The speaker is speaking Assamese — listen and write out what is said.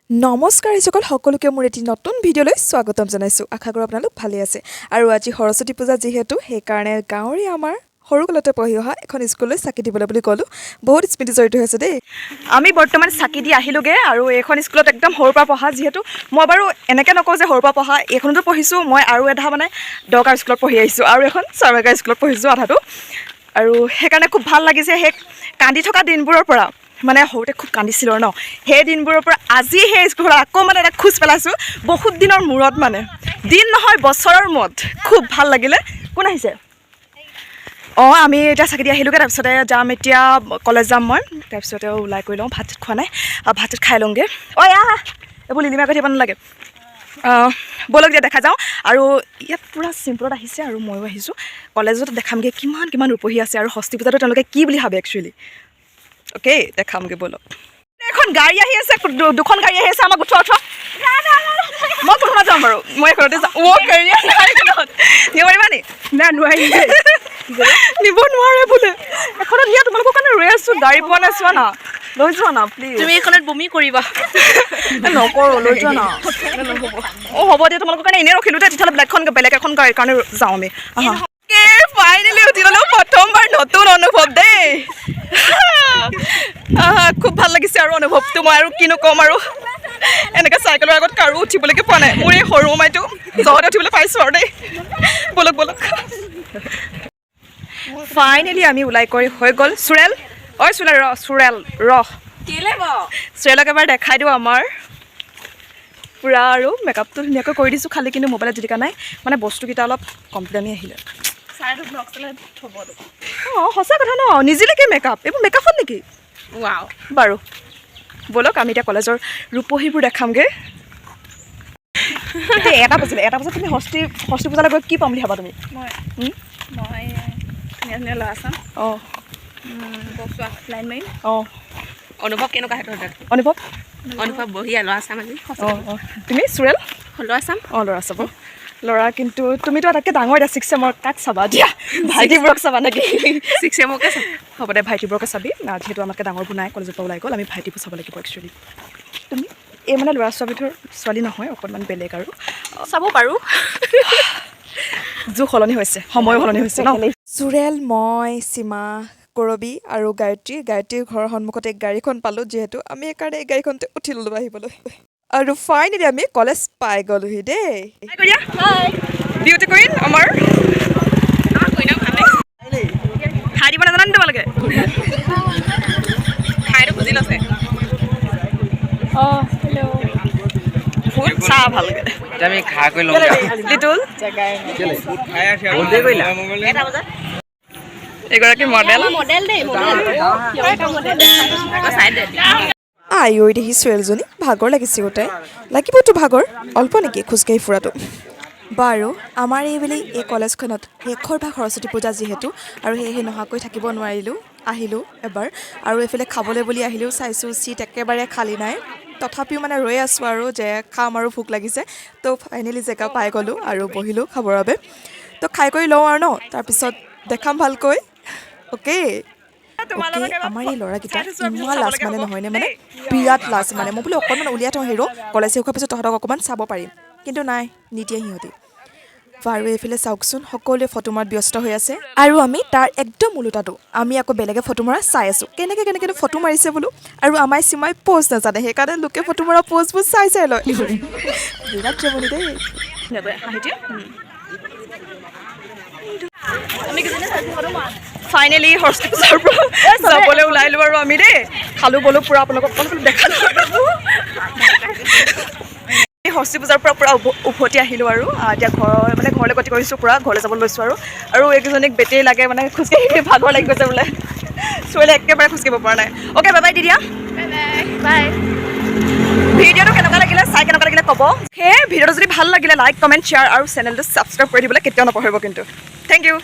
নমস্কাৰ সকলোকে মোৰ এটি নতুন ভিডিঅ'লৈ স্বাগতম জনাইছোঁ। আশা কৰোঁ আপোনালোক ভালে আছে। আৰু আজি সৰস্বতী পূজা যিহেতু সেইকাৰণে গাঁৱৰে আমাৰ সৰুকালতে পঢ়ি অহা এখন স্কুললৈ চাকি দিবলৈ বুলি ক'লোঁ। বহুত স্মৃতি জড়িত হৈছে দেই। আমি বৰ্তমান চাকি দি আহিলোগৈ আৰু এইখন স্কুলত একদম সৰুৰ পৰা পঢ়া, যিহেতু মই বাৰু এনেকৈ নকওঁ যে সৰুৰ পৰা পঢ়া, এইখনতো পঢ়িছোঁ মই, আৰু এটা মানে দৰকাৰ স্কুলত পঢ়ি আহিছোঁ, আৰু এখন চৰকাৰী স্কুলত পঢ়িছোঁ আধাটো। আৰু সেইকাৰণে খুব ভাল লাগিছে। সেই কান্দি থকা দিনবোৰৰ পৰা, মানে সৰুতে খুব কান্দিছিলোঁ ন, সেই দিনবোৰৰ পৰা আজি সেই স্কুলত আকৌ মানে এটা খোজ পেলাইছোঁ বহুত দিনৰ মূৰত, মানে দিন নহয় বছৰৰ মূৰত। খুব ভাল লাগিলে। কোন আহিছে? অঁ, আমি এতিয়া চাকি দি আহিলোগৈ, তাৰপিছতে যাম এতিয়া কলেজ যাম মই, তাৰপিছতে ওলাই কৰি লওঁ। ভাত খোৱা নাই, ভাত খাই লওঁগৈ। ঐ আহ, এইবোৰ লিলিমাই কৈ থাকিব নালাগে। ব'লক দিয়া দেখা যাওঁ। আৰু ইয়াত পূৰা চিম্পুলত আহিছে আৰু ময়ো আহিছোঁ। কলেজত দেখামগৈ কিমান কিমান ৰূপহী আছে আৰু ষষ্ঠী পূজাটো তেওঁলোকে কি বুলি ভাবে একচুৱেলি। অ'কে, দেখামগৈ ব'লক। এখন গাড়ী আহি আছে, দুখন গাড়ী আহি আছে, আমাক উঠোৱা। মই প্ৰথমত যাম বাৰু, মই এখনতে যাম। মোৰ কেৰিয়াৰ নাই, নিব পাৰিবা নি? নাই, নোৱাৰিম। নিব নোৱাৰে বোলে। এখনত নিয়া তোমালোকৰ কাৰণে ৰৈ আছোঁ, গাড়ী পোৱা নাই। চোৱা না, লৈ যোৱা না প্লিজ। তুমি এইখনত বমি কৰিবা। নকৰোঁ, লৈ যোৱা না। অঁ, হ'ব দিয়া, তোমালোকৰ কাৰণে এনেই ৰখিলোঁ দেই। তেতিয়াহ'লে বেলেগ এখন গাড়ীৰ কাৰণে যাওঁ আমি। ফাইনেলি উঠি ল'লোঁ, প্ৰথমবাৰ নতুন অনুভৱ দেই। খুব ভাল লাগিছে আৰু অনুভৱটো, মই আৰু কিনো ক'ম আৰু। এনেকৈ চাইকেলৰ আগত কাৰো উঠিবলৈকে পোৱা নাই। মোৰ এই সৰু মোমাইটো জহতে উঠিবলৈ পাইছোঁ আৰু দেই। ব'লক ব'লক। ফাইনেলি আমি ওলাই কৰি হৈ গ'ল। চুৰেল, ঐ চুৰেল ৰহ। চুৰেলক এবাৰ দেখাই দিওঁ আমাৰ পূৰা আৰু মেকআপটো ধুনীয়াকৈ কৰি দিছোঁ, খালি কিন্তু মোবাইলত জিলিকা নাই, মানে বস্তুকেইটা অলপ কমপ্লেইনি আহিলে। অঁ, সঁচা কথা ন, নিজিলেকে মেকআপ, এইবোৰ মেকআপত নেকি? বাৰু ব'লক, আমি এতিয়া কলেজৰ ৰূপহীবোৰ দেখামগৈ। এটা বজাত তুমি ষষ্ঠী পূজালৈ গৈ কি পাম বুলি ভাবা তুমি? মই ধুনীয়া ধুনীয়া ল'ৰা চাম। অঁ, লাইন মাৰিম। অঁ, অনুভৱ কেনেকুৱা সেইটো? অনুভৱ বঢ়িয়া, ল'ৰা চাম আজি। অঁ, তুমি চুৰেল? ল'ৰা চাম। অঁ, ল'ৰা চাব। ল'ৰা কিন্তু তুমিতো আটাইতকৈ ডাঙৰ এতিয়া, 6 চেমৰ, কাক চাবা দিয়া? ভাইটিবোৰক চাবা নেকি? 6 চেমকে চাম। হ'ব দে, ভাইটিবোৰকে চাবি। যিহেতু আমাতকৈ ডাঙৰবোৰ নাই, কলেজৰ পৰা ওলাই গ'ল, আমি ভাইটিবোৰ চাব লাগিব একচুৱেলি। তুমি এই মানে ল'ৰা ছোৱালী নহয়, অকণমান বেলেগ আৰু চাব পাৰোঁ। যুগ সলনি হৈছে, সময় সলনি হৈছে ন। চুৰেল, মই, সীমা, কৰবী আৰু গায়ত্ৰীৰ ঘৰৰ সন্মুখতে গাড়ীখন পালোঁ, যিহেতু আমি সেইকাৰণে এই গাড়ীখনতে উঠি ল'লোঁ আহিবলৈ। আৰু ফাইনেলি আমি কলেজ পাই গ'লোহি দেই। বিউটি কুইন আমাৰ খাই দিব নাজানা নি তোমালোকে? খাইটো বুজি লৈছে। অঁ, হেল্ল'। ফুল চাহ ভালকে আমি খাই কৰি ল'ম লিটুল এটা বজাত এগৰাকী মডেল। আই ঐ দেখি ছোৱালীজনী ভাগৰ লাগিছে গোটাই, লাগিবতো ভাগৰ অল্প নেকি খোজকাঢ়ি ফুৰাটো। বাৰু আমাৰ এই কলেজখনত শেষৰ ভাগ সৰস্বতী পূজা যিহেতু, আৰু সেয়েহে নহাকৈ থাকিব নোৱাৰিলোঁ, আহিলোঁ এবাৰ। আৰু এইফালে খাবলৈ বুলি আহিলেও চাইছোঁ চিট একেবাৰে খালী নাই, তথাপিও মানে ৰৈ আছোঁ আৰু যে খাম আৰু ভোক লাগিছে। তো ফাইনেলি জেগা পাই গ'লোঁ আৰু বহিলোঁ খাবৰ বাবে। তো খাই কৰি লওঁ আৰু ন, তাৰপিছত দেখাম ভালকৈ। অ'কে, আমাৰ এই ল'ৰাকেইটা ইমান লাজ মানে নহয়নে, মানে বিৰাট লাজ মানে। মই বোলো অকণমান উলিয়াই থওঁ হিৰো, কলেজ শেষ হোৱাৰ পিছত তহঁতক অকণমান চাব পাৰিম, কিন্তু নাই, নিদিয়ে সিহঁতি। বাৰু এইফালে চাওকচোন, সকলোৱে ফটো মৰাত ব্যস্ত হৈ আছে, আৰু আমি তাৰ একদম ওলোটাটো, আমি আকৌ বেলেগে ফটো মৰা চাই আছোঁ, কেনেকৈ ফটো মাৰিছে বোলো। আৰু আমাৰ সীমাই প'জ নাজানে, সেইকাৰণে লোকে ফটো মৰা প'জবোৰ চাই লয়। বিৰাট জমনি দেই। ফাইনেলি সৰস্বতী পূজাৰ পৰা যাবলৈ ওলাইলোঁ আৰু আমি দেই। খালোঁ বলো পূৰা, আপোনালোকক দেখালোঁ। সৰস্বতী পূজাৰ পৰা পূৰা উভতি আহিলোঁ আৰু এতিয়া ঘৰলৈ গতি কৰিছোঁ, পূৰা ঘৰলৈ যাব লৈছোঁ। আৰু এইকেইজনীক বেটেৰী লাগে, মানে খোজকাঢ়ি ভাগৰ লাগি গৈছে বোলে। ছোৱালীয়ে একেবাৰে খোজকাঢ়িব পৰা নাই। অ'কে, বাই বাই দি দিয়া। বাই। ভিডিঅ'টো কেনেকুৱা লাগিলে, কেনেকুৱা লাগিলে ক'ব। ভিডিঅ'টো যদি ভাল লাগিলে লাইক, কমেণ্ট, শ্বেয়াৰ আৰু চেনেলটো ছাবস্ক্ৰাইব কৰি দিবলৈ কেতিয়াও নপাহৰিব কিন্তু। Thank U.